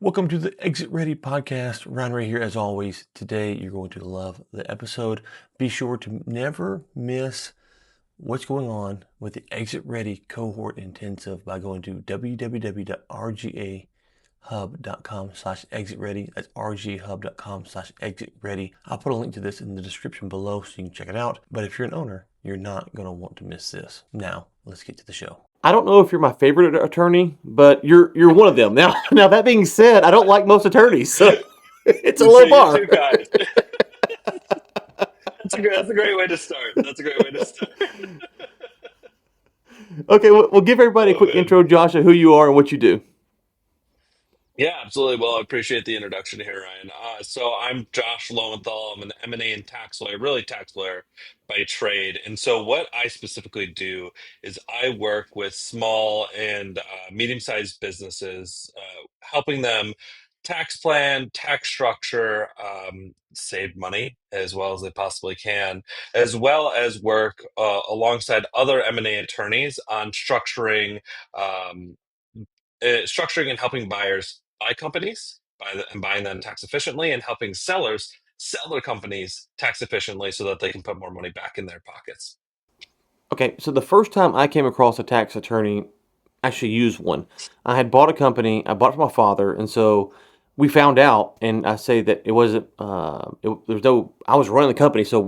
Welcome to the Exit Ready podcast. Ryan Ray here as always. Today you're going to love the episode. Be sure to never miss what's going on with the Exit Ready cohort intensive by going to www.rgahub.com/exit-ready. That's rgahub.com/exit-ready. I'll put a link to this in the description below so you can check it out. But if you're an owner, you're not going to want to miss this. Now, let's get to the show. I don't know if you're my favorite attorney, but you're one of them. Now that being said, I don't like most attorneys, so it's a low You're bar. too kind. That's a great way to start. That's a great way to start. Okay, we'll give everybody a Oh quick man. intro, Josh, of who you are and what you do. Yeah, absolutely. Well, I appreciate the introduction here, Ryan. So I'm Josh Lowenthal. I'm an M&A and tax lawyer, really tax lawyer by trade. And so what I specifically do is I work with small and medium-sized businesses, helping them tax plan, tax structure, save money as well as they possibly can, as well as work alongside other M&A attorneys on um, structuring and helping buyers buy companies and buying them tax efficiently, and helping sellers sell their companies tax efficiently so that they can put more money back in their pockets. Okay, so the first time I came across a tax attorney, actually used one. I had bought a company. I bought it from my father, and so we found out. And I say that it wasn't. There's no. I was running the company, so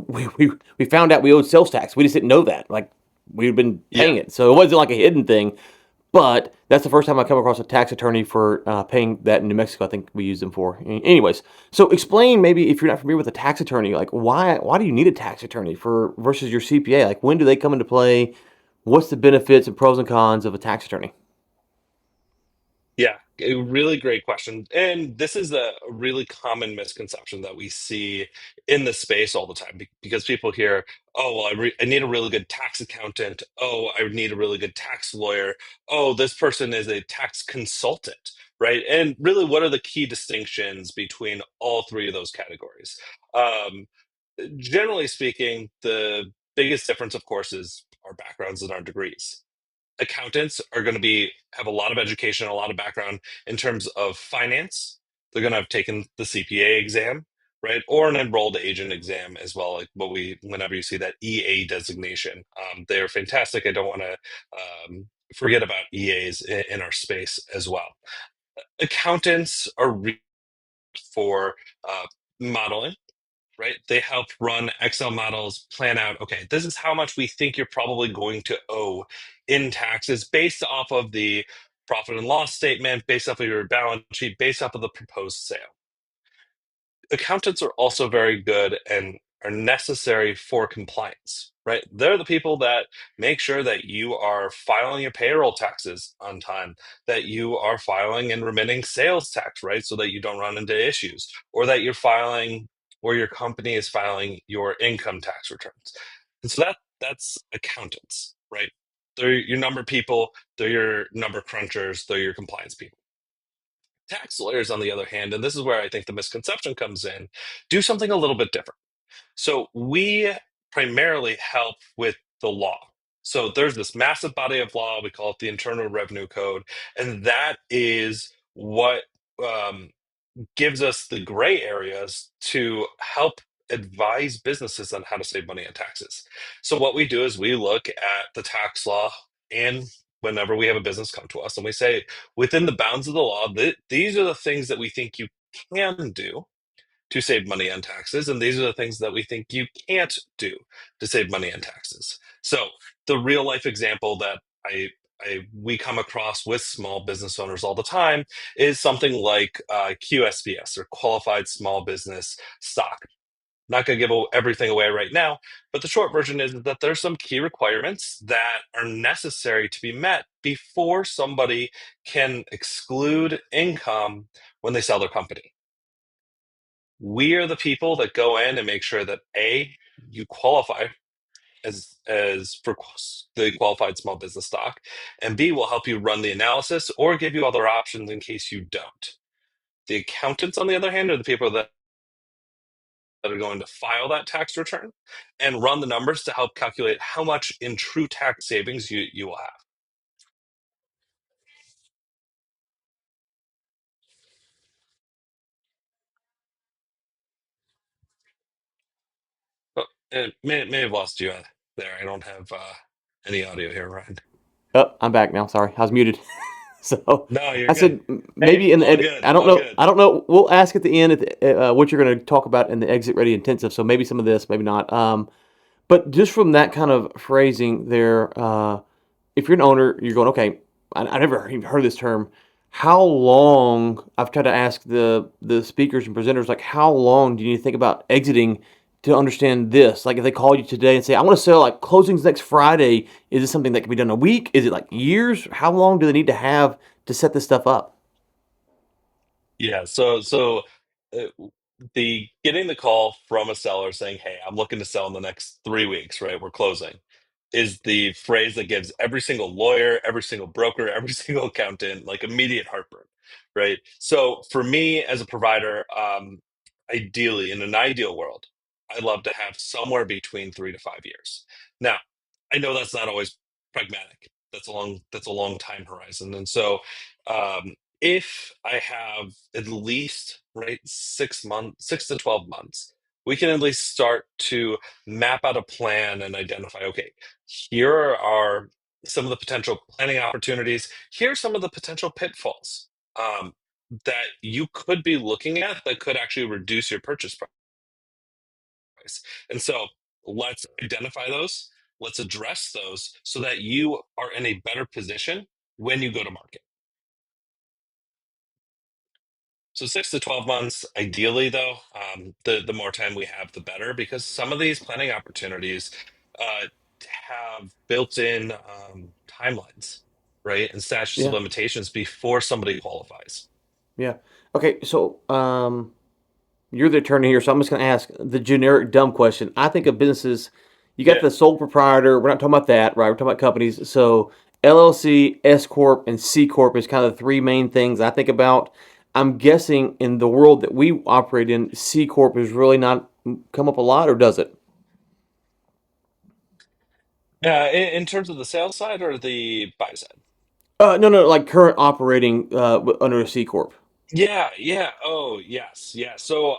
we found out we owed sales tax. We just didn't know that. Like we'd been Yeah. paying it, so it wasn't like a hidden thing. But that's the first time I come across a tax attorney for paying that in New Mexico. I think we used them for. Anyways, so explain maybe if you're not familiar with a tax attorney, like why do you need a tax attorney for versus your CPA? Like when do they come into play? What's the benefits and pros and cons of a tax attorney? Yeah, a really great question. And this is a really common misconception that we see in the space all the time because people hear, oh, well, I need a really good tax accountant. Oh, I need a really good tax lawyer. Oh, this person is a tax consultant, right? And really, what are the key distinctions between all three of those categories? Um, Generally speaking, the biggest difference, of course, is our backgrounds and our degrees. Accountants are going to be have a lot of education, a lot of background in terms of finance. They're going to have taken the CPA exam, right, or an enrolled agent exam as well. Like whenever you see that EA designation, they're fantastic. I don't want to forget about EAs in our space as well. Accountants are for uh, modeling, right? They help run Excel models, plan out, okay, this is how much we think you're probably going to owe in taxes based off of the profit and loss statement, based off of your balance sheet, based off of the proposed sale. Accountants are also very good and are necessary for compliance, right? They're the people that make sure that you are filing your payroll taxes on time, that you are filing and remitting sales tax, right? So that you don't run into issues, or that you're filing or your company is filing your income tax returns. And so that's accountants, right? They're your number people, they're your number crunchers, they're your compliance people. Tax lawyers, on the other hand, and this is where I think the misconception comes in, do something a little bit different. So we primarily help with the law. So there's this massive body of law, we call it the Internal Revenue Code, and that is what um, gives us the gray areas to help advise businesses on how to save money on taxes. So what we do is we look at the tax law, and whenever we have a business come to us and we say, within the bounds of the law, these are the things that we think you can do to save money on taxes, and these are the things that we think you can't do to save money on taxes. So the real life example that we come across with small business owners all the time is something like QSBS, or Qualified Small Business Stock. Not going to give everything away right now, but the short version is that there's some key requirements that are necessary to be met before somebody can exclude income when they sell their company. We are the people that go in and make sure that A, you qualify as for the qualified small business stock, and B, will help you run the analysis or give you other options in case you don't. The accountants, on the other hand, are the people that are going to file that tax return and run the numbers to help calculate how much in true tax savings you will have. May have lost you there. I don't have any audio here, Ryan. Oh, I'm back now. Sorry, I was muted. So No, you're I good. said Hey, maybe in the all edit. good, I don't all know. good. I don't know. We'll ask at the end what you're going to talk about in the exit ready intensive. So maybe some of this, maybe not. But just from that kind of phrasing there, if you're an owner, you're going, okay, I never even heard this term. How long? I've tried to ask the speakers and presenters, like, how long do you need to think about exiting to understand this? Like, if they call you today and say, I want to sell, like, closings next Friday, is this something that can be done in a week? Is it like years? How long do they need to have to set this stuff up? Yeah, uh, the getting the call from a seller saying, "Hey, I'm looking to sell in the next 3 weeks, right? We're closing," is the phrase that gives every single lawyer, every single broker, every single accountant like immediate heartburn, right? So for me as a provider, ideally, in an ideal world, I'd love to have somewhere between 3 to 5 years. Now, I know that's not always pragmatic. That's a long time horizon, and so if I have at least right 6 months, 6 to 12 months, we can at least start to map out a plan and identify, okay, here are some of the potential planning opportunities. Here are some of the potential pitfalls that you could be looking at that could actually reduce your purchase price. And so let's identify those, let's address those so that you are in a better position when you go to market. So 6 to 12 months, ideally, though, the more time we have, the better, because some of these planning opportunities uh, have built-in timelines, right, and statutes of Yeah, limitations before somebody qualifies. yeah. Okay, so you're the attorney here, so I'm just going to ask the generic dumb question. I think of businesses, you got Yeah, the sole proprietor. We're not talking about that, right? We're talking about companies. So LLC, S-Corp, and C-Corp is kind of the three main things I think about. I'm guessing in the world that we operate in, C-Corp is really not come up a lot, or does it? yeah. In terms of the sales side or the buy side. No, no, like current operating under a C-Corp. Yeah, yeah. Oh, yes, yeah. So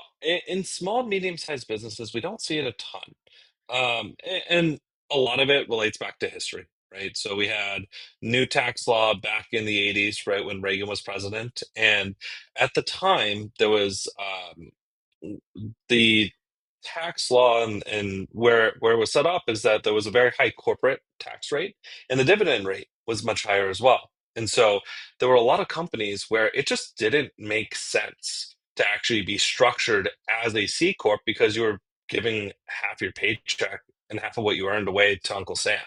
in small, medium-sized businesses, we don't see it a ton. And a lot of it relates back to history, right? So we had new tax law back in the 80s, right, when Reagan was president. And at the time, there was the tax law and where it was set up is that there was a very high corporate tax rate and the dividend rate was much higher as well. And so there were a lot of companies where it just didn't make sense to actually be structured as a C Corp because you were giving half your paycheck and half of what you earned away to Uncle Sam.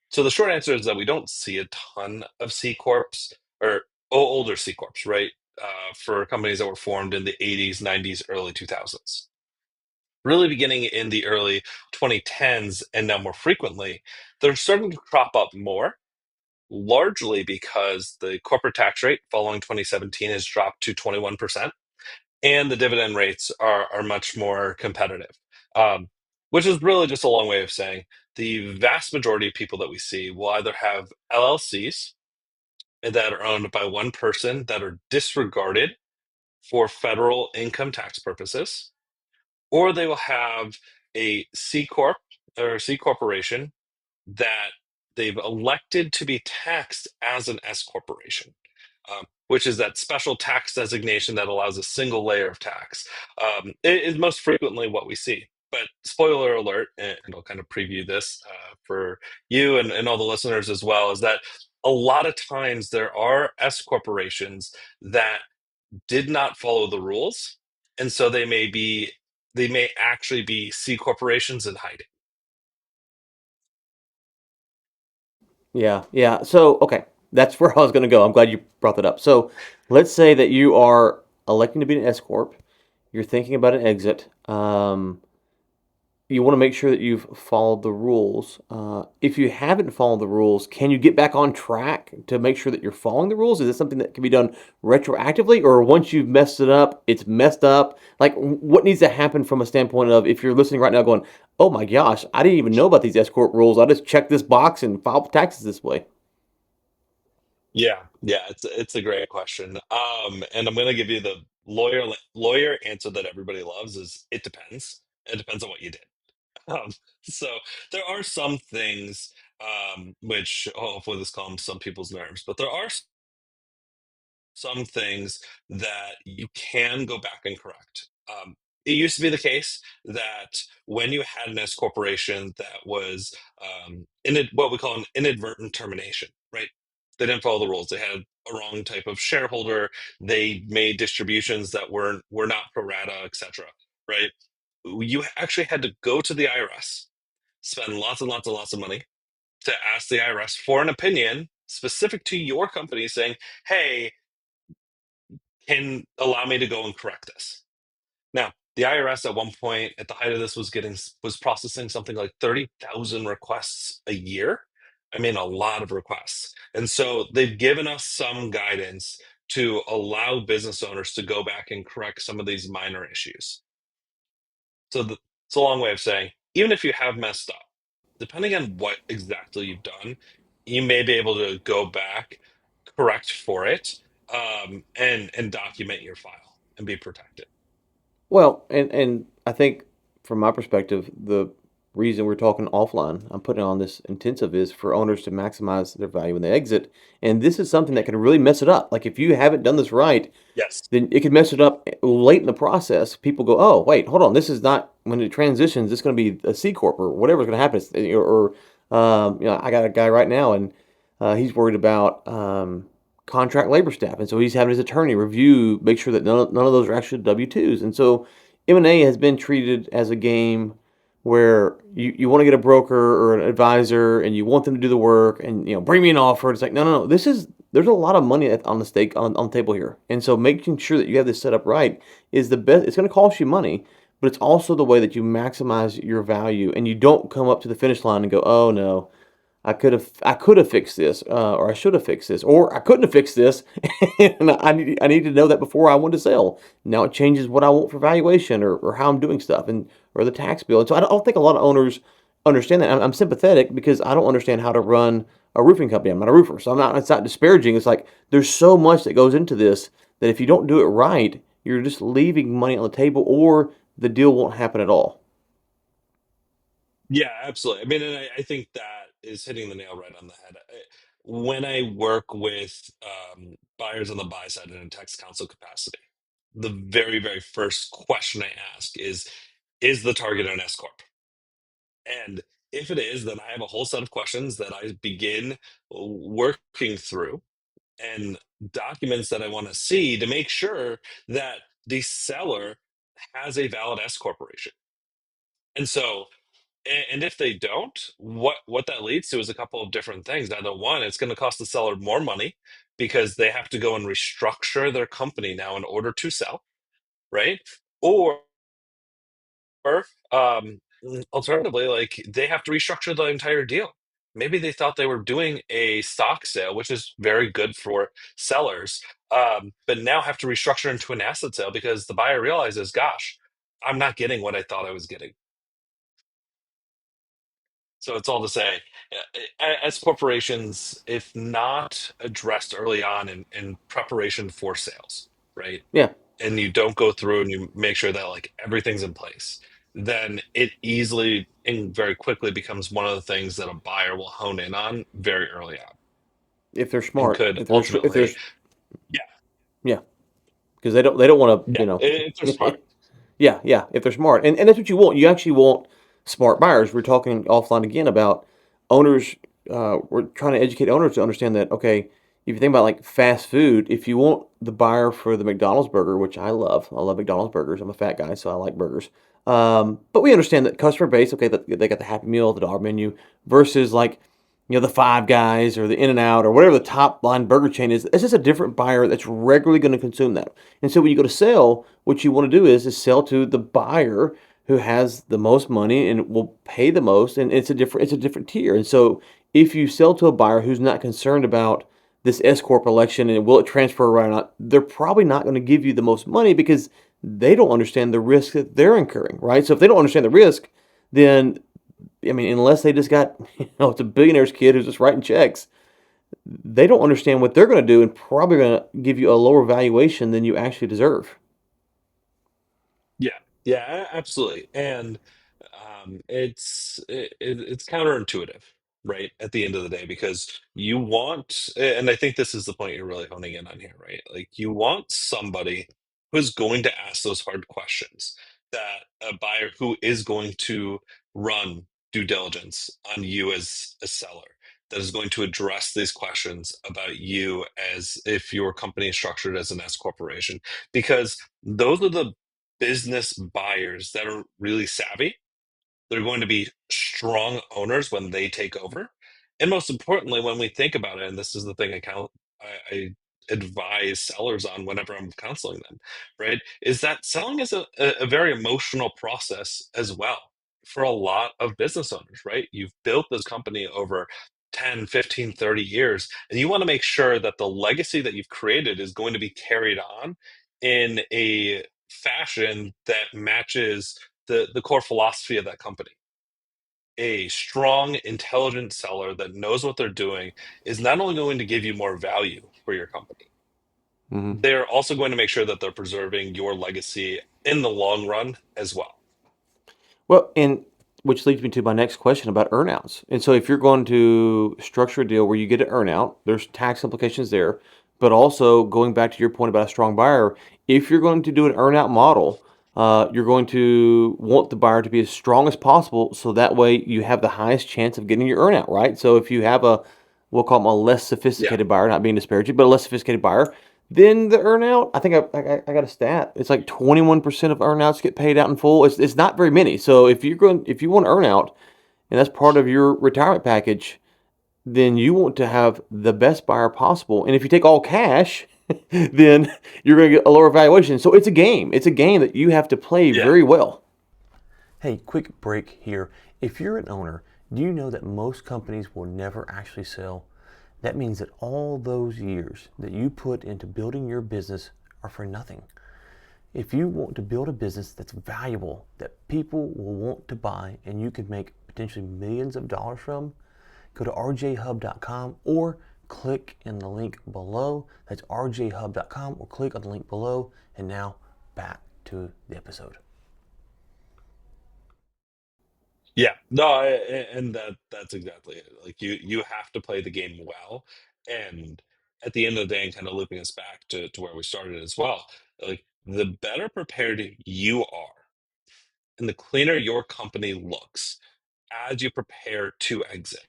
So the short answer is that we don't see a ton of C Corps or older C Corps, right? For companies that were formed in the 80s, 90s, early 2000s. Really beginning in the early 2010s and now more frequently, they're starting to crop up more, largely because the corporate tax rate following 2017 has dropped to 21% and the dividend rates are much more competitive, um, which is really just a long way of saying the vast majority of people that we see will either have LLCs that are owned by one person that are disregarded for federal income tax purposes, or they will have a C Corp or C corporation that they've elected to be taxed as an S corporation, which is that special tax designation that allows a single layer of tax. It is most frequently what we see. But spoiler alert, and I'll kind of preview this for you and all the listeners as well, is that a lot of times there are S corporations that did not follow the rules, and so they may actually be C corporations in hiding. Yeah, yeah. So, okay, that's where I was going to go. I'm glad you brought that up. So, let's say that you are electing to be an S corp. You're thinking about an exit. You want to make sure that you've followed the rules. If you haven't followed the rules, can you get back on track to make sure that you're following the rules? Is this something that can be done retroactively, or once you've messed it up, it's messed up? Like, what needs to happen from a standpoint of if you're listening right now, going, "Oh my gosh, I didn't even know about these S corp rules. I just checked this box and filed taxes this way." Yeah, yeah, it's a great question. And I'm going to give you the lawyer answer that everybody loves is it depends. It depends on what you did. Um, so there are some things which hopefully this calms some people's nerves, but there are some things that you can go back and correct. It used to be the case that when you had an S corporation that was what we call an inadvertent termination, right? They didn't follow the rules. They had a wrong type of shareholder. They made distributions that were not pro rata, etc. Right? You actually had to go to the IRS, spend lots and lots and lots of money to ask the IRS for an opinion specific to your company, saying, "Hey, can allow me to go and correct this." Now, the IRS at one point, at the height of this, was processing something like 30,000 requests a year. I mean, a lot of requests. And so they've given us some guidance to allow business owners to go back and correct some of these minor issues. So it's a long way of saying, even if you have messed up, depending on what exactly you've done, you may be able to go back, correct for it, and document your file and be protected. Well, and I think from my perspective, the reason we're talking offline, I'm putting on this intensive is for owners to maximize their value when they exit. And this is something that can really mess it up. Like if you haven't done this right, Yes. then it could mess it up late in the process. People go, oh, wait, hold on. This is not, when it transitions, it's going to be a C-Corp or whatever's going to happen. I got a guy right now and he's worried about contract labor staff. And so he's having his attorney review, make sure that none of those are actually W-2s. And so M&A has been treated as a game where you want to get a broker or an advisor and you want them to do the work and bring me an offer. It's like no. There's a lot of money on the stake on the table here, and so making sure that you have this set up right is the best. It's going to cost you money, but it's also the way that you maximize your value and you don't come up to the finish line and go, oh no, I could have fixed this, or I should have fixed this, or I couldn't have fixed this, and I need to know that before I want to sell. Now it changes what I want for valuation or how I'm doing stuff and or the tax bill. And so I don't think a lot of owners understand that. I'm sympathetic because I don't understand how to run a roofing company. I'm not a roofer, so I'm not. It's not disparaging. It's like there's so much that goes into this that if you don't do it right, you're just leaving money on the table, or the deal won't happen at all. Yeah, absolutely. I mean, and I think that is hitting the nail right on the head. When I work with buyers on the buy side in a tax counsel capacity, the very, very first question I ask is the target an S-Corp? And if it is, then I have a whole set of questions that I begin working through and documents that I want to see to make sure that the seller has a valid S corporation. And so, and if they don't, what that leads to is a couple of different things. Either one, it's going to cost the seller more money because they have to go and restructure their company now in order to sell, right? Or alternatively, like they have to restructure the entire deal. Maybe they thought they were doing a stock sale, which is very good for sellers, but now have to restructure into an asset sale because the buyer realizes, gosh, I'm not getting what I thought I was getting. So it's all to say, as corporations, if not addressed early on in preparation for sales, right? Yeah. And you don't go through and you make sure that like everything's in place, then it easily and very quickly becomes one of the things that a buyer will hone in on very early on If they're and smart, could if ultimately, there's yeah, yeah, because they don't want yeah, if they're to. smart. Yeah, yeah, if they're smart. And that's what you want. You actually want smart buyers. We're talking offline again about owners. We're trying to educate owners to understand that, okay, if you think about like fast food, if you want the buyer for the McDonald's burger, which I love McDonald's burgers. I'm a fat guy, so I like burgers. But we understand that customer base, okay, that they got the Happy Meal, the dollar menu, versus like, the Five Guys or the In-N-Out or whatever the top line burger chain is. It's just a different buyer that's regularly going to consume that. And so when you go to sell, what you want to do is sell to the buyer who has the most money and will pay the most, and it's a different tier. And so if you sell to a buyer who's not concerned about this S corp election and will it transfer right or not, they're probably not going to give you the most money because they don't understand the risk that they're incurring, right? So if they don't understand the risk, then I mean, unless they just got, it's a billionaire's kid who's just writing checks, they don't understand what they're going to do and probably going to give you a lower valuation than you actually deserve. Yeah, yeah, absolutely. And It's counterintuitive, right? At the end of the day, because you want, and I think this is the point you're really honing in on here, right? Like you want somebody who's going to ask those hard questions, that a buyer who is going to run due diligence on you as a seller, that is going to address these questions about you as if your company is structured as an S corporation, because those are the business buyers that are really savvy. They're going to be strong owners when they take over. And most importantly, when we think about it, and this is the thing I advise sellers on whenever I'm counseling them, right? Is that selling is a very emotional process as well for a lot of business owners, right? You've built this company over 10, 15, 30 years, and you want to make sure that the legacy that you've created is going to be carried on in a fashion that matches the core philosophy of that company. A strong, intelligent seller that knows what they're doing is not only going to give you more value for your company, Hmm. they're also going to make sure that they're preserving your legacy in the long run as well. Well, and which leads me to my next question about earnouts. And so, if you're going to structure a deal where you get an earnout, there's tax implications there. But also, going back to your point about a strong buyer, if you're going to do an earnout model, you're going to want the buyer to be as strong as possible, so that way you have the highest chance of getting your earnout, right? So, if you have a, we'll call them a less Yeah. sophisticated buyer, not being disparaging, but a less sophisticated buyer, then the earnout, I think I got a stat. It's like 21% of earnouts get paid out in full. It's not very many. So if you want to earn out, and that's part of your retirement package, then you want to have the best buyer possible. And if you take all cash, then you're going to get a lower valuation. So it's a game. It's a game that you have to play Yeah. very well. Hey, quick break here. If you're an owner, do you know that most companies will never actually sell? That means that all those years that you put into building your business are for nothing. If you want to build a business that's valuable, that people will want to buy, and you can make potentially millions of dollars from, go to rjhub.com or click in the link below. That's rjhub.com or click on the link below. And now back to the episode. Yeah. No, and that's exactly it. Like you have to play the game well. And at the end of the day, and kind of looping us back to where we started as well, like the better prepared you are and the cleaner your company looks as you prepare to exit.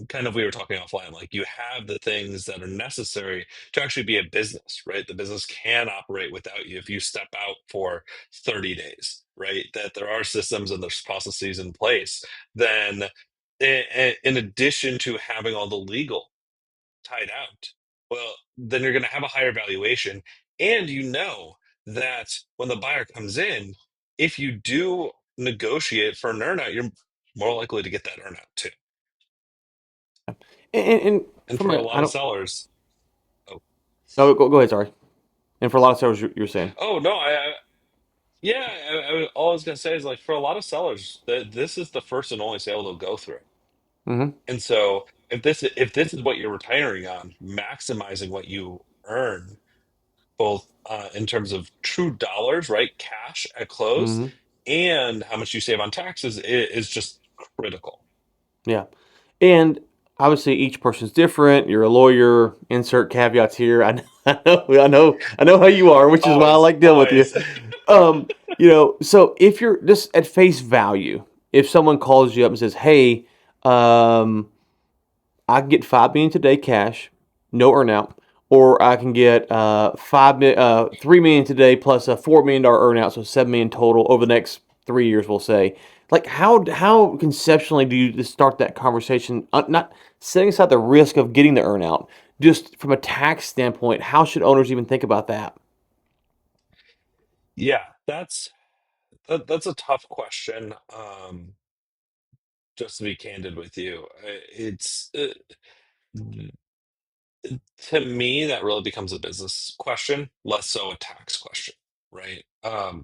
Kind of we were talking offline, like you have the things that are necessary to actually be a business, right? The business can operate without you if you step out for 30 days, right? That there are systems and there's processes in place. Then in addition to having all the legal tied out, well, then you're going to have a higher valuation. And you know that when the buyer comes in, if you do negotiate for an earnout, you're more likely to get that earnout too. And And from for a a, I lot of don't, sellers, oh, no, go ahead, sorry. And for a lot of sellers, you're saying. oh no, yeah, all I was gonna say is like for a lot of sellers, that this is the first and only sale they'll go through. Mm-hmm. And so if this is what you're retiring on, maximizing what you earn, both in terms of true dollars, right, cash at close, Mm-hmm. and how much you save on taxes is just critical. Yeah. And obviously each person's different. You're a lawyer. Insert caveats here. I know how you are, which is why I Always, like dealing with you. always. So if you're just at face value, if someone calls you up and says, "Hey, um, I can get 5 million today cash, no earnout, or I can get 3 million today plus a $4 million earnout, so 7 million total over the next 3 years, we'll say." Like how conceptually do you just start that conversation? Not setting aside the risk of getting the earnout, just from a tax standpoint, how should owners even think about that? Yeah, that's a tough question. Just to be candid with you, it's to me that really becomes a business question, less so a tax question, right?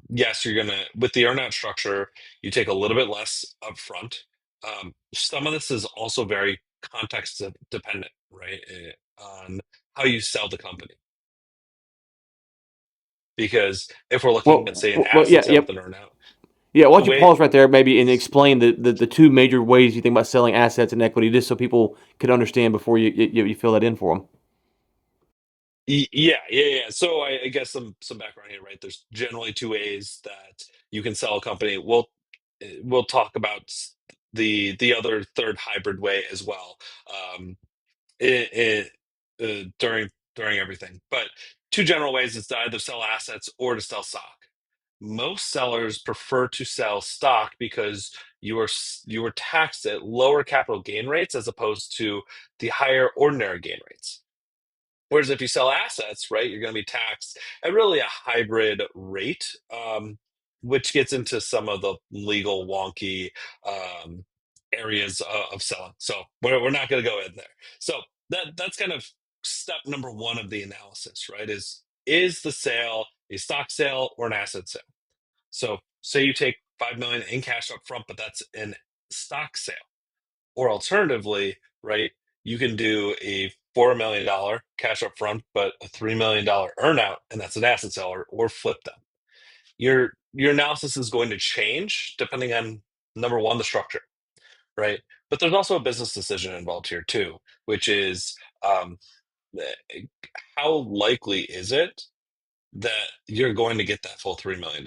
Yes, you're gonna with the earnout structure, you take a little bit less upfront. Some of this is also very context dependent, right? On how you sell the company. Because if we're looking at, say, an Well, asset yeah, sale with yep. an earnout, Yeah, why the don't you way pause right there maybe and explain the two major ways you think about selling assets and equity, just so people can understand before you fill that in for them. Yeah. So I guess some background here, right? There's generally two ways that you can sell a company. We'll talk about the other third hybrid way as well. Um, during everything. But two general ways is to either sell assets or to sell stock. Most sellers prefer to sell stock because you are taxed at lower capital gain rates as opposed to the higher ordinary gain rates. Whereas if you sell assets, right, you're going to be taxed at really a hybrid rate, which gets into some of the legal wonky um, areas of selling. So we're not going to go in there. So that's kind of step number one of the analysis, right? Is the sale a stock sale or an asset sale? So say you take 5 million in cash up front, but that's an stock sale. Or alternatively, right, you can do a $4 million cash up front, but a $3 million earnout, and that's an asset seller, or flip them. Your analysis is going to change depending on number one, the structure, right? But there's also a business decision involved here too, which is um, how likely is it that you're going to get that full $3 million?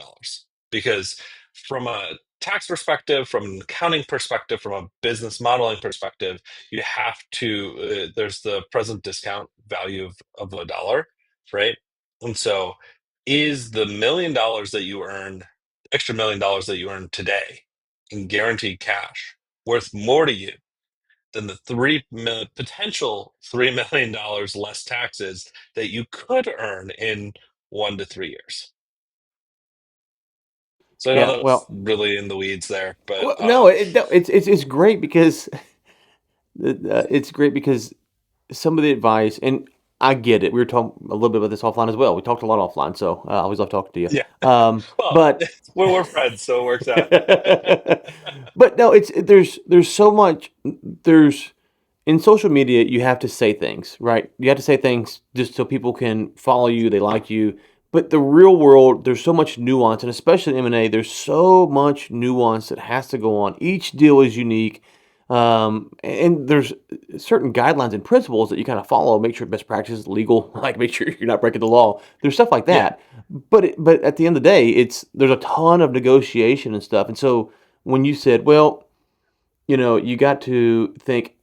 Because from a tax perspective, from an accounting perspective, from a business modeling perspective, you have to, there's the present discount value of a dollar, right? And so is the $1 million that you earn, extra $1 million that you earn today in guaranteed cash worth more to you than the potential $3 million less taxes that you could earn in 1 to 3 years? So I know Yeah, that was well, really in the weeds there, but no, no, it's great because it's great because some of the advice, and I get it. We were talking a little bit about this offline as well. We talked a lot offline, so I always love talking to you. yeah. Well, But we're friends, so it works out. but no, there's so much there's in social media you have to say things, right? You have to say things just so people can follow you, they like you. But the real world, there's so much nuance, and especially in M&A, there's so much nuance that has to go on. Each deal is unique, and there's certain guidelines and principles that you kind of follow. Make sure best practice is legal, like make sure you're not breaking the law. There's stuff like Yeah. that. But at the end of the day, there's a ton of negotiation and stuff. And so when you said, well, you got to think,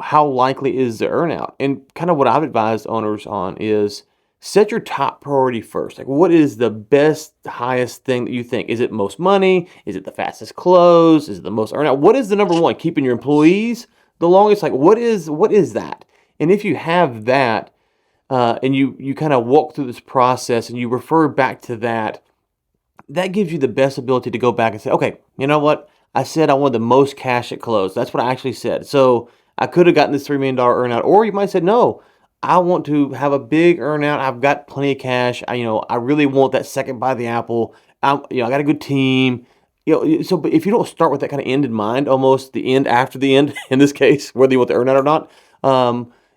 how likely is the earnout? And kind of what I've advised owners on is set your top priority first. Like, what is the best, highest thing that you think? Is it most money? Is it the fastest close? Is it the most earnout? What is the number one? Keeping your employees the longest? Like, what is that? And if you have that, and you kind of walk through this process and you refer back to that, that gives you the best ability to go back and say, okay, you know what? I said I wanted the most cash at close. That's what I actually said. So I could have gotten this $3 million earnout, or you might have said, no, I want to have a big earnout. I've got plenty of cash. I really want that second bite of the apple. I got a good team. So but if you don't start with that kind of end in mind, almost the end after the end, in this case, whether you want the earnout or not,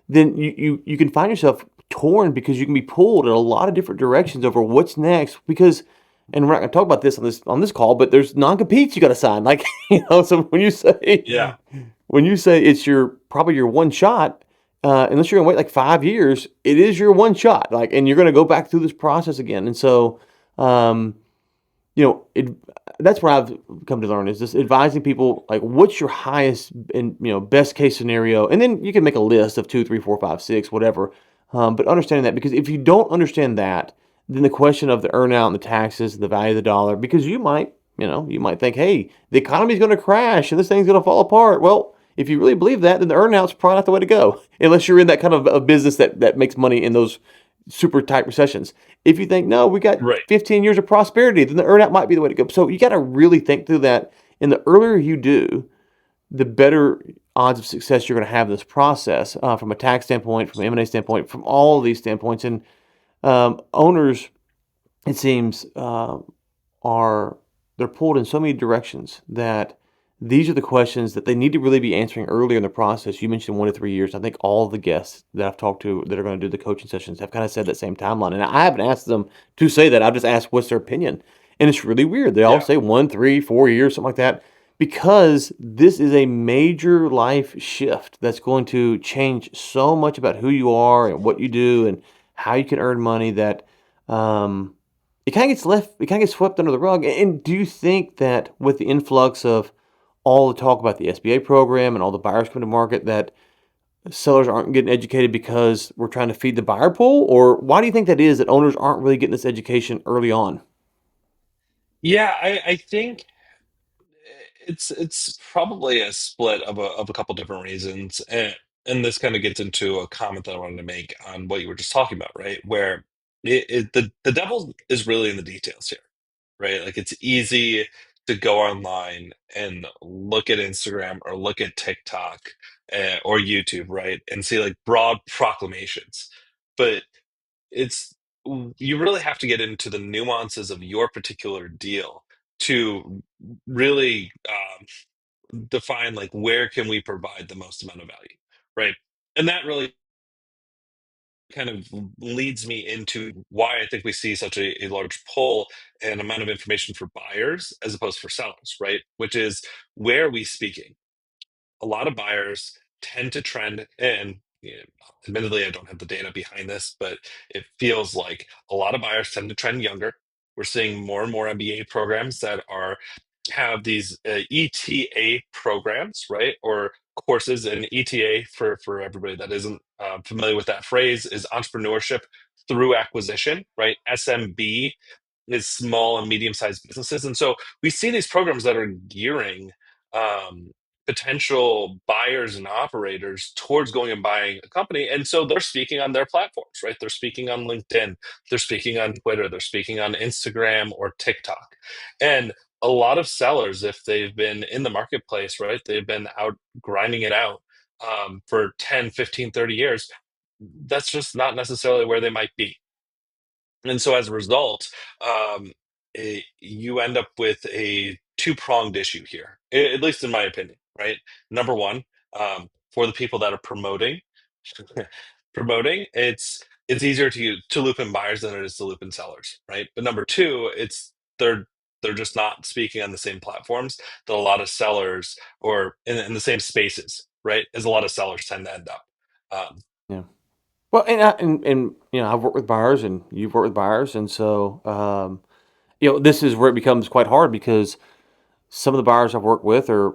then you can find yourself torn because you can be pulled in a lot of different directions over what's next. Because and we're not going to talk about this on this call, but there's non-competes you got to sign. Like, so Yeah. when you say it's probably your one shot, unless you're going to wait like 5 years, it is your one shot. Like, and you're going to go back through this process again. And so, um, it that's what I've come to learn is just advising people like what's your highest and best case scenario, and then you can make a list of two, three, four, five, six, whatever. But understanding that, because if you don't understand that, then the question of the earnout and the taxes, the value of the dollar, because you might think, hey, the economy's going to crash and this thing's going to fall apart. Well, if you really believe that, then the earnout's probably not the way to go, unless you're in that kind of a business that makes money in those super tight recessions. If you think, no, we got Right. 15 years of prosperity, then the earnout might be the way to go. So you got to really think through that. And the earlier you do, the better odds of success you're going to have in this process, from a tax standpoint, from an M&A standpoint, from all of these standpoints. And owners, it seems, are they're pulled in so many directions that these are the questions that they need to really be answering earlier in the process. You mentioned 1 to 3 years. I think all of the guests that I've talked to that are going to do the coaching sessions have kind of said that same timeline. And I haven't asked them to say that. I've just asked what's their opinion. And it's really weird. They all Yeah. say 1, 3, 4 years, something like that, because this is a major life shift that's going to change so much about who you are and what you do and how you can earn money that um, it kind of gets swept under the rug. And do you think that with the influx of all the talk about the SBA program and all the buyers coming to market, that sellers aren't getting educated because we're trying to feed the buyer pool? Or why do you think that is that owners aren't really getting this education early on? Yeah, I think it's probably a split of a couple different reasons, and this kind of gets into a comment that I wanted to make on what you were just talking about, right? Where the devil is really in the details here, right? Like it's easy to go online and look at Instagram or look at TikTok or YouTube, right, and see like broad proclamations, but it's you really have to get into the nuances of your particular deal to really define like where can we provide the most amount of value, right? And that really kind of leads me into why I think we see such a large pull and amount of information for buyers as opposed for sellers, right? Which is where are we speaking? A lot of buyers tend to trend, and admittedly, I don't have the data behind this, but it feels like a lot of buyers tend to trend younger. We're seeing more and more MBA programs that are have these ETA programs, right, or courses. And ETA, for everybody that isn't familiar with that phrase, is entrepreneurship through acquisition, right? SMB is small and medium sized businesses, and so we see these programs that are gearing um, potential buyers and operators towards going and buying a company. And so they're speaking on their platforms, right? They're speaking on LinkedIn, they're speaking on Twitter, they're speaking on Instagram or TikTok. And a lot of sellers, if they've been in the marketplace, right, they've been out grinding it out for 10, 15, 30 years, that's just not necessarily where they might be. And so as a result, you end up with a two-pronged issue here, at least in my opinion, right? Number one, for the people that are promoting, promoting, it's easier to loop in buyers than it is to loop in sellers, right? But number two, it's they're just not speaking on the same platforms that a lot of sellers or in the same spaces, right? As a lot of sellers tend to end up. Um, Yeah. Well, and I've worked with buyers, and you've worked with buyers, and so this is where it becomes quite hard because some of the buyers I've worked with are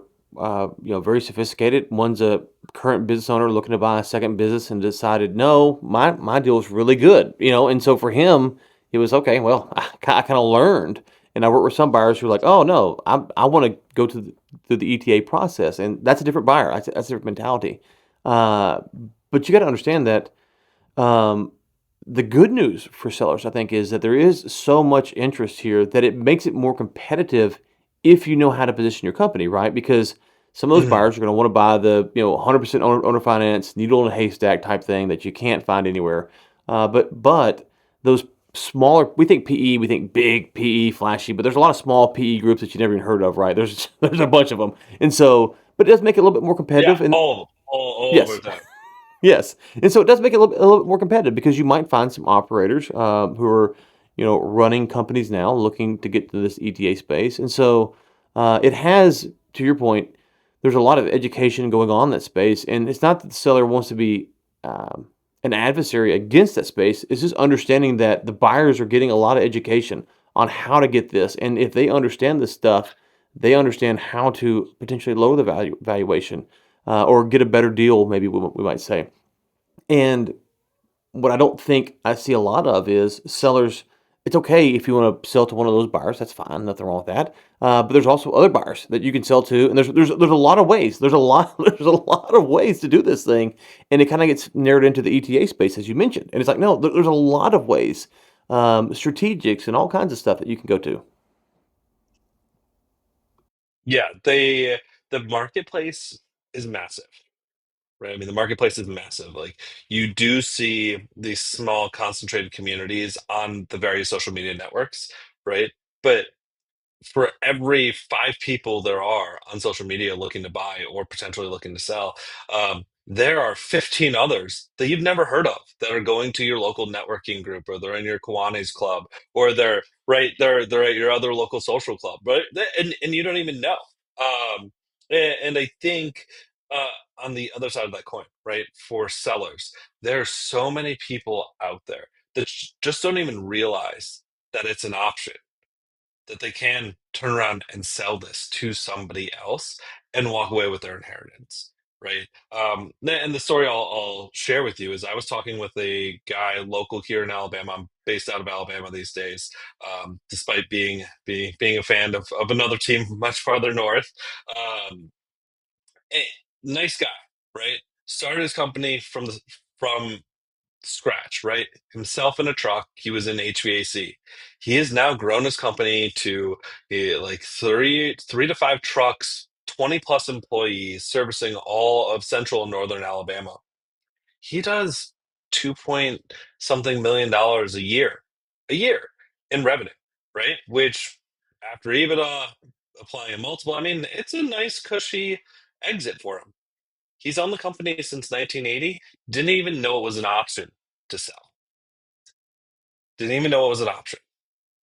very sophisticated. One's a current business owner looking to buy a second business and decided, no, my deal is really good, and so for him, it was okay. Well, I kind of learned, and I work with some buyers who are like, oh no, I want to go through the ETA process, and that's a different buyer. That's a different mentality. Uh, but you got to understand that um, the good news for sellers, I think, is that there is so much interest here that it makes it more competitive if you know how to position your company, right? Because some of those mhm. buyers are going to want to buy the 100% owner finance, needle in a haystack type thing that you can't find anywhere. But those smaller, we think PE, we think big PE, flashy, but there's a lot of small PE groups that you never even heard of, right? There's a bunch of them, and so but it does make it a little bit more Yeah, competitive. And all of them, all over yes, the time. yes, and so it does make it a little bit more competitive because you might find some operators who are, running companies now looking to get to this ETA space, and so it has, to your point, there's a lot of education going on in that space, and it's not that the seller wants to be um, an adversary against that space. It's just understanding that the buyers are getting a lot of education on how to get this, and if they understand this stuff, they understand how to potentially lower the valuation or get a better deal, maybe we might say. And what I don't think I see a lot of is sellers. It's okay if you want to sell to one of those buyers. That's fine. Nothing wrong with that. But there's also other buyers that you can sell to, and there's a lot of ways. There's a lot there's a lot of ways to do this thing, and it kind of gets narrowed into the ETA space as you mentioned. And it's like no, there's a lot of ways, strategics and all kinds of stuff that you can go to. Yeah, the marketplace is massive, right? I mean, the marketplace is massive. Like you do see these small concentrated communities on the various social media networks, right? But for every five people there are on social media looking to buy or potentially looking to sell, there are 15 others that you've never heard of that are going to your local networking group or they're in your Kiwanis club or they're right? They're at your other local social club, right? And you don't even know. And I think on the other side of that coin, right, for sellers, there are so many people out there that just don't even realize that it's an option, that they can turn around and sell this to somebody else and walk away with their inheritance, right? And the story I'll share with you is I was talking with a guy local here in Alabama. I'm based out of Alabama these days, despite being a fan of another team much farther north. Um, eh, Nice guy, right? Started his company from scratch, right? Himself in a truck. He was in HVAC. He has now grown his company to like three to five trucks, 20 plus employees, servicing all of central and northern Alabama. He does 2 point something million dollars a year in revenue, right? Which after EBITDA, applying a multiple, I mean, it's a nice cushy exit for him. He's owned the company since 1980, didn't even know it was an option to sell. Didn't even know it was an option.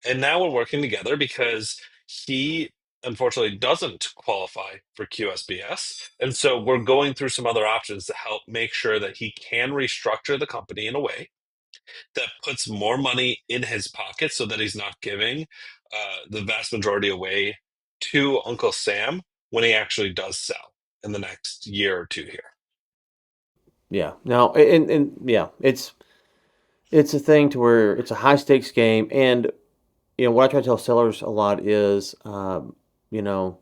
And now we're working together because he unfortunately doesn't qualify for QSBS. And so we're going through some other options to help make sure that he can restructure the company in a way that puts more money in his pocket so that he's not giving the vast majority away to Uncle Sam when he actually does sell in the next year or two here. Yeah. Now, and yeah, it's a thing to where it's a high stakes game, and what I try to tell sellers a lot is, you know,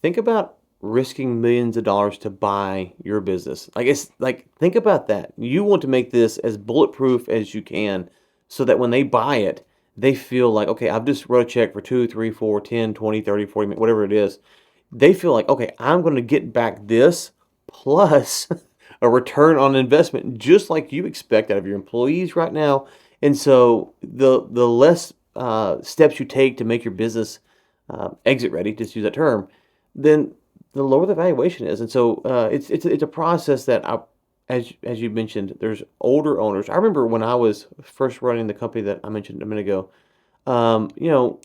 think about risking millions of dollars to buy your business. Like it's like think about that. You want to make this as bulletproof as you can, so that when they buy it, they feel like, okay, I've just wrote a check for 2, 3, 4, 10, 20, 30, 40, whatever it is. They feel like, okay, I'm going to get back this plus a return on investment, just like you expect out of your employees right now. And so the less steps you take to make your business exit ready, just use that term, then the lower the valuation is. And so it's a process that as you mentioned, there's older owners. I remember when I was first running the company that I mentioned a minute ago.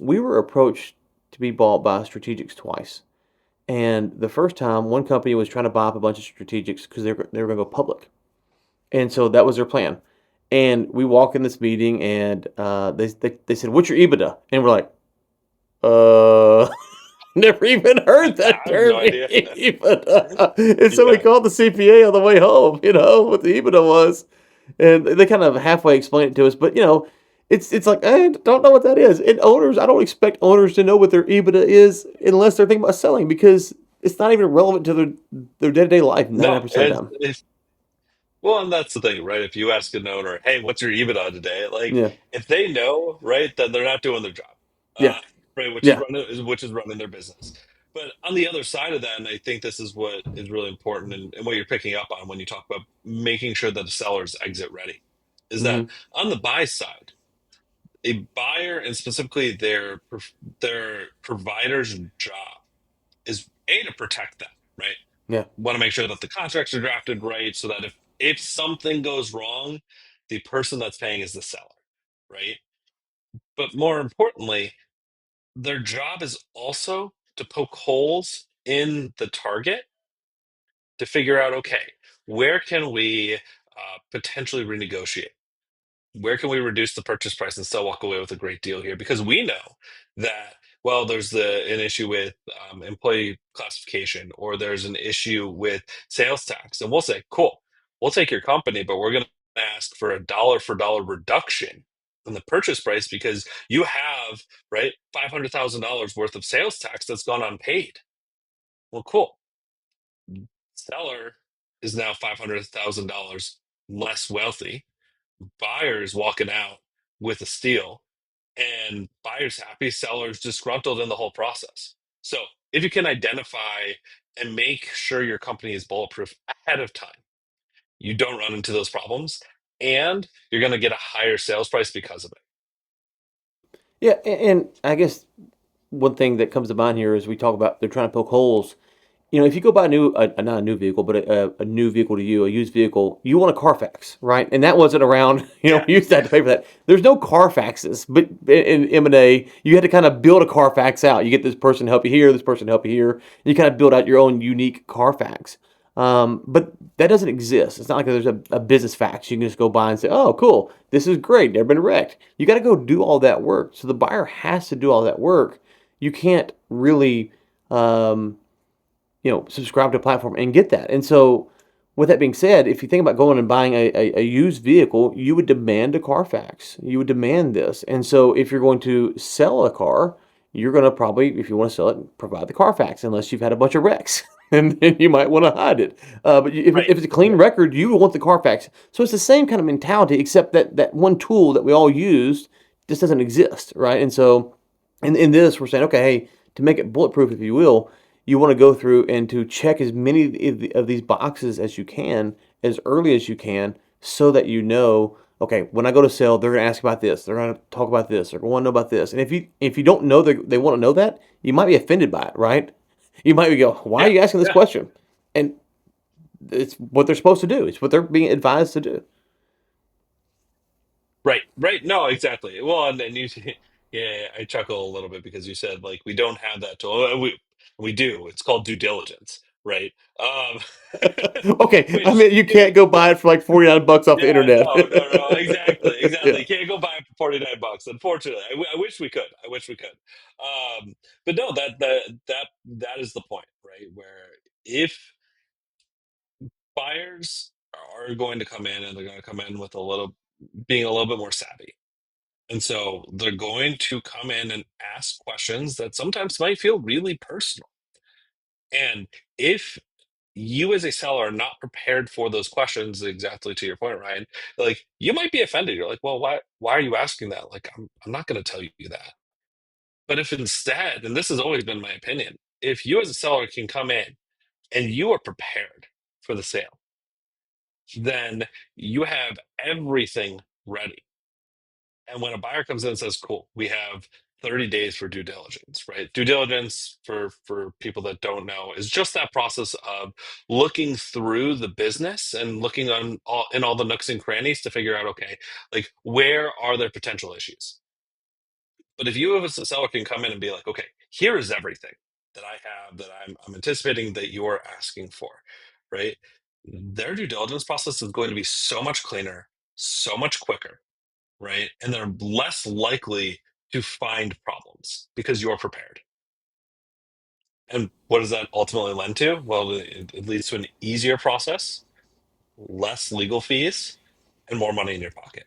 We were approached to be bought by strategics twice. And the first time, one company was trying to buy up a bunch of strategics because they were going to go public. And so that was their plan. And we walk in this meeting, and they said, "What's your EBITDA?" And we're like, "Uh, never even heard that I have no term, idea. EBITDA." And so we Yeah. called the CPA on the way home, what the EBITDA was. And they kind of halfway explained it to us, but it's like I don't know what that is. And owners, I don't expect owners to know what their EBITDA is unless they're thinking about selling, because it's not even relevant to their day to day life No, 99% of the time. well, and that's the thing, right? If you ask an owner, "Hey, what's your EBITDA today?" Like, Yeah, if they know, right, then they're not doing their job, yeah, uh, right? yeah. Which is running their business. But on the other side of that, and I think this is what is really important, and what you're picking up on when you talk about making sure that the seller's exit ready, is that Hmm. on the buy side, a buyer and specifically their provider's job is A, to protect them, right? Yeah, Want to make sure that the contracts are drafted right so that if something goes wrong, the person that's paying is the seller, right? But more importantly, their job is also to poke holes in the target to figure out, okay, where can we potentially renegotiate? Where can we reduce the purchase price and still walk away with a great deal here? Because we know that, well, there's an issue with employee classification, or there's an issue with sales tax, and we'll say, cool, we'll take your company, but we're going to ask for a dollar for dollar reduction in the purchase price because you have, right, $500,000 worth of sales tax that's gone unpaid. Well, cool. Seller is now $500,000 less wealthy. Buyers walking out with a steal, and buyers happy, sellers disgruntled in the whole process. So if you can identify and make sure your company is bulletproof ahead of time, you don't run into those problems, and you're going to get a higher sales price because of it. yeah. And I guess one thing that comes to mind here is we talk about they're trying to poke holes. if you go buy not a new vehicle, but a new vehicle to you, a used vehicle, you want a Carfax, right? And that wasn't around. Yeah, You used to have to pay for that. There's no Carfaxes, but in M&A, you had to kind of build a Carfax out. You get this person to help you here, this person to help you here. And you kind of build out your own unique Carfax. But that doesn't exist. It's not like there's a business fax. You can just go buy and say, oh, cool, this is great, never been wrecked. You got to go do all that work. So the buyer has to do all that work. You can't really. Um, subscribe to a platform and get that. And so, with that being said, if you think about going and buying a used vehicle, you would demand a Carfax. You would demand this. And so, if you're going to sell a car, you're going to probably, if you want to sell it, provide the Carfax, unless you've had a bunch of wrecks. And then you might want to hide it. But right. if it's a clean record, you want the Carfax. So it's the same kind of mentality, except that one tool that we all used just doesn't exist, right? And so, in this, we're saying, okay, hey, to make it bulletproof, if you will, you want to go through and to check as many of these boxes as you can as early as you can so that okay, when I go to sell, they're going to ask about this, they're going to talk about this, they're going to want to know about this. And if you don't know they want to know that, you might be offended by it, right? You might go, why are Yeah, you asking this yeah. question? And it's what they're supposed to do. It's what they're being advised to do. Right, right. No, exactly. Well, and then you, yeah, I chuckle a little bit because you said like we don't have that tool. We do. It's called due diligence, right? Okay, I Which mean, you can't go buy it for like $49 off the yeah, internet. no, exactly, exactly. Yeah. You can't go buy it for 49 bucks. Unfortunately, I wish we could. I wish we could. But no, that is the point, right? Where if buyers are going to come in and they're going to come in with being a little bit more savvy. And so they're going to come in and ask questions that sometimes might feel really personal. And if you as a seller are not prepared for those questions, exactly to your point, Ryan, like you might be offended. You're like, well, why are you asking that? Like, I'm not going to tell you that. But if instead, and this has always been my opinion, if you as a seller can come in and you are prepared for the sale, then you have everything ready. And when a buyer comes in and says, cool, we have 30 days for due diligence, right? Due diligence, for people that don't know, is just that process of looking through the business and looking in all the nooks and crannies to figure out, okay, like where are there potential issues? But if you as a seller can come in and be like, okay, here is everything that I have that I'm anticipating that you're asking for, right? Their due diligence process is going to be so much cleaner, so much quicker, right? And they're less likely to find problems because you're prepared. And what does that ultimately lend to? Well, it leads to an easier process, less legal fees, and more money in your pocket.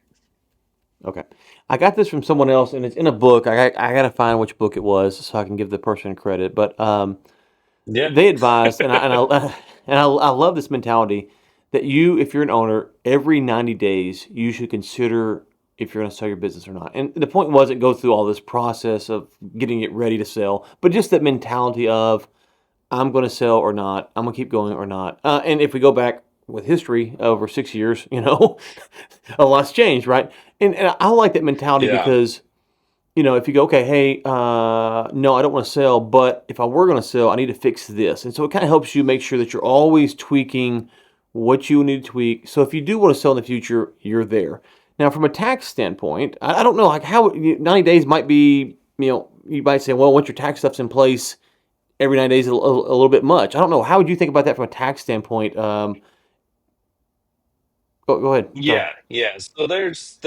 Okay. I got this from someone else, and it's in a book. I got to find which book it was so I can give the person credit. But Yeah. they advised, and I love this mentality that if you're an owner, every 90 days you should consider if you're going to sell your business or not. And the point wasn't go through all this process of getting it ready to sell, but just that mentality of I'm going to sell or not, I'm going to keep going or not. And if we go back with history over 6 years, a lot's changed, right? And I like that mentality Yeah. because if you go, okay, hey, no, I don't want to sell, but if I were going to sell, I need to fix this. And so it kind of helps you make sure that you're always tweaking what you need to tweak. So if you do want to sell in the future, you're there. Now, from a tax standpoint, I don't know, like how 90 days might be, you might say, well, once your tax stuff's in place, every 90 days is a little bit much. I don't know. How would you think about that from a tax standpoint? Go ahead. Sorry. Yeah, yeah. So there's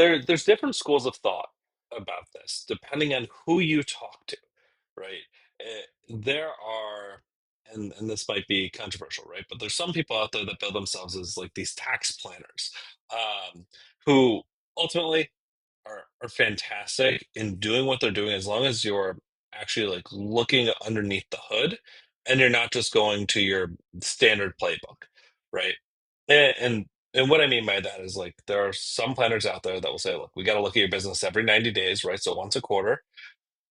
different schools of thought about this, depending on who you talk to, right? There are, and this might be controversial, right? But there's some people out there that build themselves as like these tax planners, um, who ultimately are fantastic in doing what they're doing as long as you're actually like looking underneath the hood and you're not just going to your standard playbook, right? And what I mean by that is like there are some planners out there that will say, look, we got to look at your business every 90 days, right? So once a quarter,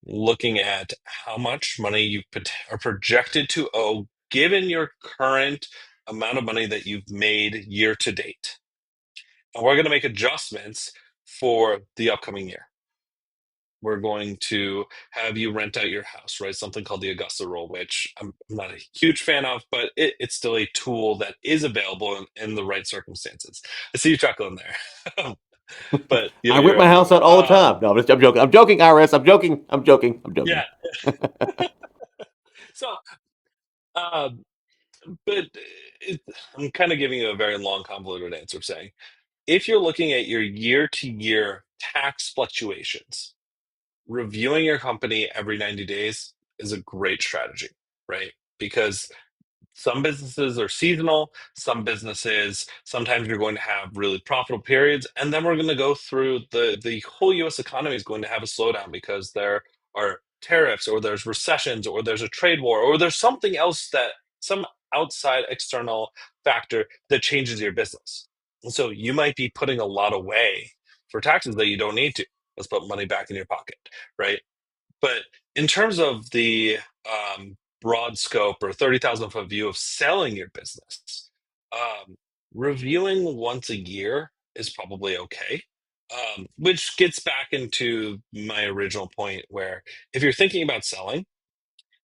looking at how much money you are projected to owe given your current amount of money that you've made year to date. And we're going to make adjustments for the upcoming year. we're going to have you rent out your house, right? Something called the Augusta rule, which I'm not a huge fan of, but it's still a tool that is available in the right circumstances. I see you chuckling there. But I rent you're my house out all the time. No, I'm joking. I'm joking, IRS. I'm joking. I'm joking. I'm yeah. joking. So, um, but it, I'm kind of giving you a very long, convoluted answer saying if you're looking at your year to year tax fluctuations, reviewing your company every 90 days is a great strategy, right? Because some businesses are seasonal, some businesses, sometimes you're going to have really profitable periods, and then we're going to go through the whole US economy is going to have a slowdown because there are tariffs or there's recessions or there's a trade war or there's something else that some outside external factor that changes your business. And so you might be putting a lot away for taxes that you don't need to. Let's put money back in your pocket, right? But in terms of the broad scope or 30,000 foot view of selling your business, um, reviewing once a year is probably okay. Which gets back into my original point where if you're thinking about selling,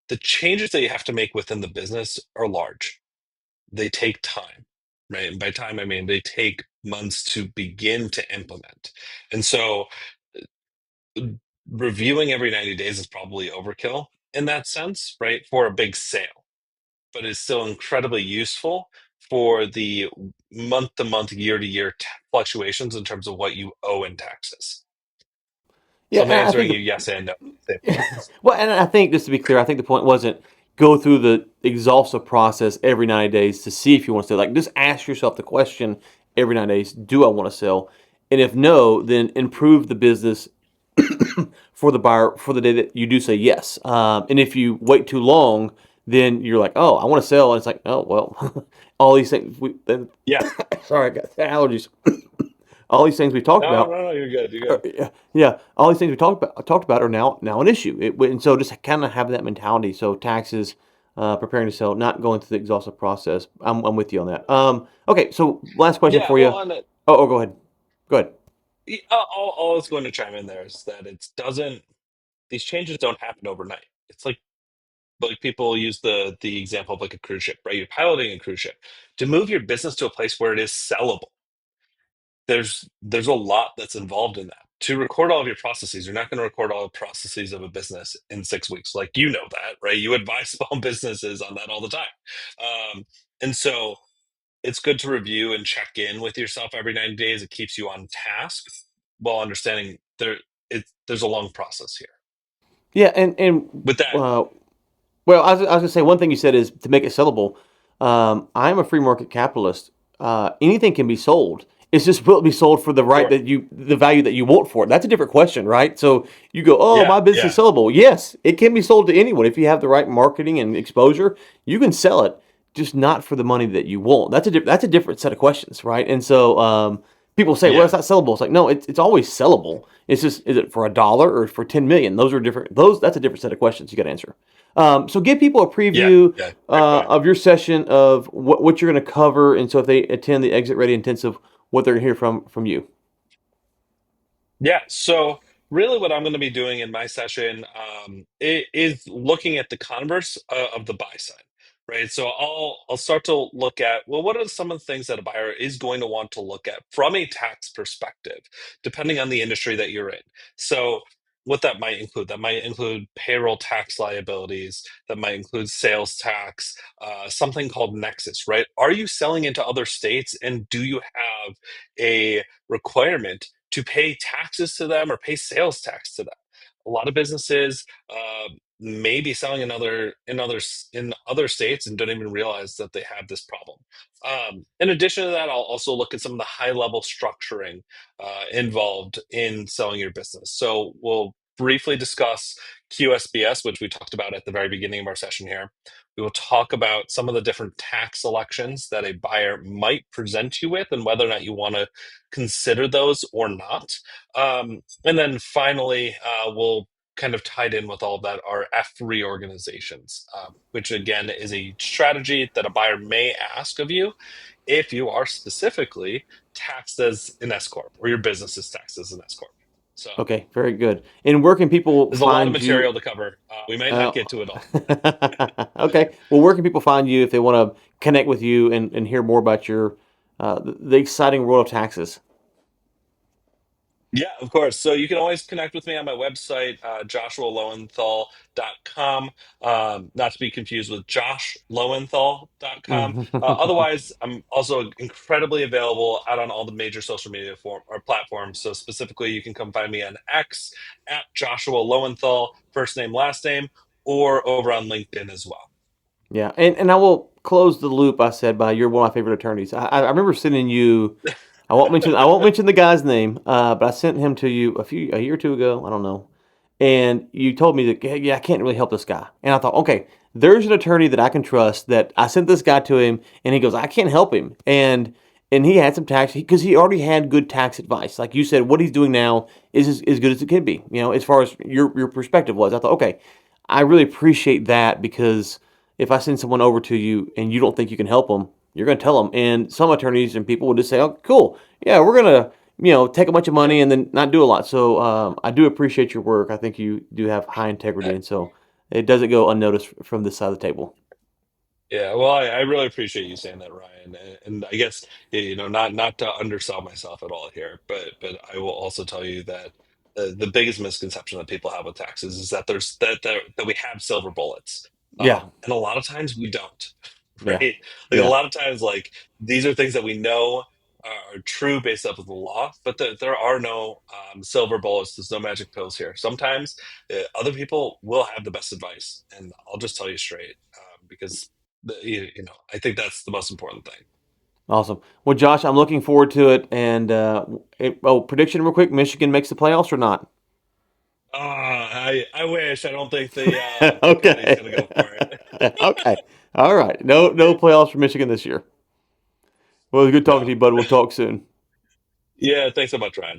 the changes that you have to make within the business are large. They take time, right? And by time, I mean they take months to begin to implement. And so reviewing every 90 days is probably overkill in that sense, right? For a big sale, but it's still incredibly useful for the month to month, year to year fluctuations in terms of what you owe in taxes. Yeah, So I'm and I answering think you yes and no. Same point. well, and I think just to be clear, I think the point wasn't go through the exhaustive process every 90 days to see if you want to sell. Like, just ask yourself the question every 90 days: Do I want to sell? And if no, then improve the business for the buyer for the day that you do say yes. And if you wait too long, then you're like, oh, I want to sell, and it's like, oh well, all these things. Then, Yeah. sorry, I got allergies. All these things we talked No, about no, no, you're good. You're good. yeah, all these things we talked about are now an issue. And so just kind of have that mentality. So taxes, preparing to sell, not going through the exhaustive process. I'm with you on that. Okay, so last question Yeah. for Well, you. on it, Oh, go ahead. Go ahead. all I was going to chime in there is that it doesn't, these changes don't happen overnight. It's like people use the example of like a cruise ship, right? You're piloting a cruise ship. To move your business to a place where it is sellable, there's a lot that's involved in that. To record all of your processes, you're not going to record all the processes of a business in 6 weeks. Like you know that, right? You advise small businesses on that all the time. And so it's good to review and check in with yourself every 90 days. It keeps you on task while understanding there's a long process here. Yeah, and With that, well, I was gonna say one thing you said is to make it sellable. I'm a free market capitalist. Anything can be sold. It's just will it be sold for sure. the value that you want for it? That's a different question, right? So you go, oh, Yeah, my business yeah, is sellable. Yes, it can be sold to anyone if you have the right marketing and exposure. You can sell it, just not for the money that you want. That's a different set of questions, right? And so people say, well, yeah, it's not sellable. It's like no, it's always sellable. It's just is it for a dollar or for 10 million? Those are different. That's a different set of questions you got to answer. So give people a yeah, preview yeah. Great point. of your session of what you're going to cover, and so if they attend the Exit Ready Intensive, what they're going to hear from you. Yeah. So really, what I'm going to be doing in my session is looking at the converse of the buy side, right? So I'll start to look at, well, what are some of the things that a buyer is going to want to look at from a tax perspective, depending on the industry that you're in. So what that might include payroll tax liabilities, that might include sales tax, something called nexus, right? Are you selling into other states, and do you have a requirement to pay taxes to them or pay sales tax to them? A lot of businesses may be selling in other states and don't even realize that they have this problem. In addition to that, I'll also look at some of the high level structuring involved in selling your business. So we'll briefly discuss QSBS, which we talked about at the very beginning of our session here. We will talk about some of the different tax elections that a buyer might present you with and whether or not you want to consider those or not. And then finally, we'll kind of tied in with all of that are F3 organizations, which again is a strategy that a buyer may ask of you if you are specifically taxed as an S-Corp or your business is taxed as an S-Corp. So Okay, very good. And where can people there's a lot of find you? material to cover. We might not Uh, get to it all. okay. Well, where can people find you if they want to connect with you and hear more about your the exciting world of taxes? Yeah, of course. So you can always connect with me on my website, joshualowenthal.com. Not to be confused with joshlowenthal.com. Otherwise, I'm also incredibly available out on all the major social media form or platforms. So specifically, you can come find me on X at Joshua Lowenthal, first name, last name, or over on LinkedIn as well. Yeah, and I will close the loop. I said by you're one of my favorite attorneys. I remember sending you. I won't mention the guy's name, but I sent him to you a year or two ago. I don't know, and you told me that hey, yeah, I can't really help this guy. And I thought, okay, there's an attorney that I can trust. That I sent this guy to him, and he goes, I can't help him, and he had some tax because he already had good tax advice. Like you said, what he's doing now is as good as it can be. As far as your perspective was, I thought, okay, I really appreciate that because if I send someone over to you and you don't think you can help them, you're going to tell them. And some attorneys and people will just say, "Oh, cool, yeah, we're gonna, take a bunch of money and then not do a lot." So I do appreciate your work. I think you do have high integrity, and so it doesn't go unnoticed from this side of the table. Yeah, well, I really appreciate you saying that, Ryan, and I guess not to undersell myself at all here, but I will also tell you that the biggest misconception that people have with taxes is that that we have silver bullets, Yeah, and a lot of times we don't, yeah, right? Like a yeah. lot of times, like these are things that we know are true based off of the law, but there are no silver bullets. There's no magic pills here. Sometimes other people will have the best advice, and I'll just tell you straight because I think that's the most important thing. Awesome. Well, Josh, I'm looking forward to it. And prediction real quick: Michigan makes the playoffs or not? I wish. I don't think the county's Okay. gonna go for it. Okay. All right. No playoffs for Michigan this year. Well, it was good talking to No. you, bud. We'll talk soon. Yeah. Thanks so much, Ryan.